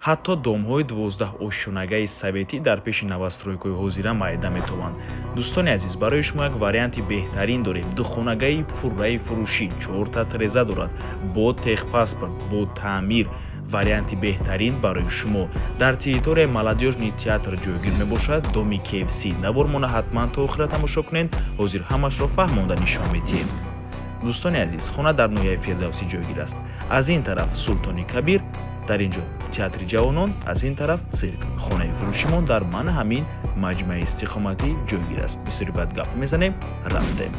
ҳатто домҳои 12 ошшонагаи советӣ дар пеши новостройкаи ҳозира майда метованд. Дӯстони азиз, барои шумо як варианти беҳтарин дорем. Духонагаи пурраи фурӯшӣ 4 та тиреза дорад, бо техпаспорт, бо таъмир. Варианти беҳтарин барои шумо дар территорияи молодёжни театр ҷойгир мебошад. доми KFC навормона ҳатман то охира тамошо кунед. ҳозир ҳамашро фаҳмонда нишон медиҳем. дӯстони азиз, хона дар ноҳияи Фирдавсӣ ҷойгир аст. аз ин тараф Султони Кабир, дар инҷо театри ҷавонон, аз ин тараф цирк. хонаи фурӯшимон дар мана ҳамин маҷмаи истиқоматӣ ҷойгир аст. бисёри бад гап мезанем, рафтем.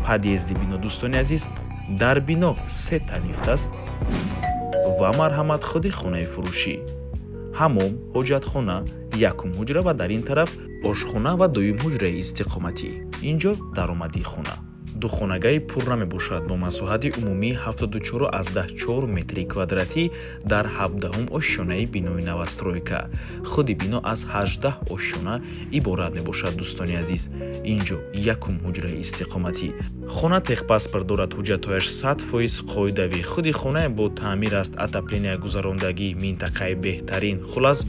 подъезди бино дӯстони азиз, дар бино 3 та лифт аст ва марҳамат худи хонаи фурӯшӣ, ҳаммом, ҳоҷатхона, якум ҳуҷра ва дар ин тараф ошхона ва дуюм ҳуҷраи истиқоматӣ. инҷо даромадии хона. духонагаи пурра мебошад бо масоҳати умумии 74,4 метри квадратӣ дар 17-ум ошшонаи бинои новостройка. худи бино аз 18 ошшона иборат мебошад. дӯстони азиз, инҷо якум ҳуҷраи истиқоматӣ. хона техпаспорт дорад, ҳуҷҷатҳояш 100% қоидавӣ. худи хона бо таъмир аст, отопления гузарондагӣ, минтақаи беҳтарин. хулас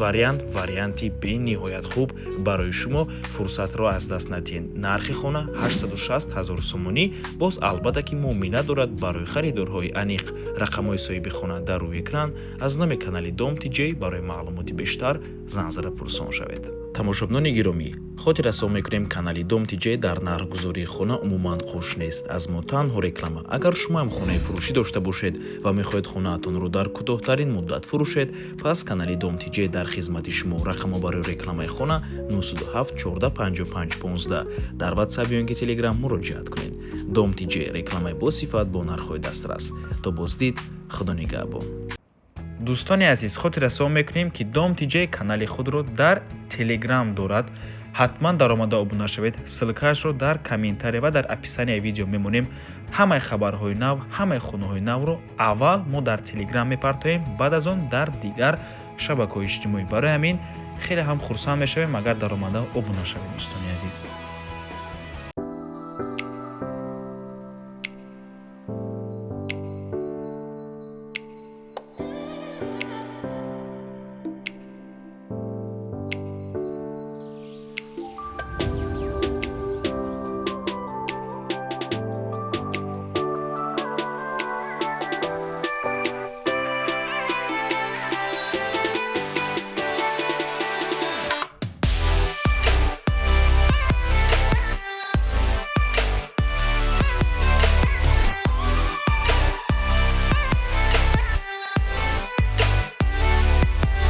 варианти бениҳоят хуб барои шумо. фурсатро аз даст надиҳед. нархи хона 860 000 сомонӣ. боз албатта ки муомила дорад барои харидорҳои аниқ. рақамҳои соҳиби хона дар рӯи экран. аз номи канали Dom TJ барои маълумоти бештар занзара пурсон шавед. тамошобинони гиромӣ, хотир расо мекунем канали Dom TJ дар нархгузории хона умуман хуш нест. аз мо танҳо реклама. агар шумо ҳам хонаи фурӯшӣ дошта бошед ва мехоҳед хонаатонро дар кӯтоҳтарин муддат фурӯшед, пас канали Dom TJ дар хизмати шумо. рақамҳо барои рекламаи хона 97 14 55 15. дар WhatsApp ё ин ки Telegram муроҷиат кунед. Dom TJ, рекламаи босифат бо нархҳои дастрас. то боздид, худо нигаҳбон. дӯстони азиз, хотир расо мекунем ки Dom TJ канали худро дар Telegram дорад. ҳатман даромада обуна шавед. ссилкаашро дар комментария ва дар описанияи видео мемонем. ҳамаи хабарҳои нав, ҳамаи хонаҳои навро аввал мо дар Telegram мепартоем, баъд аз он дар дигар шабакаҳои иҷтимоӣ. барои ҳамин хеле ҳам хурсанд мешавем агар даромада обуна шавед. дӯстони азиз.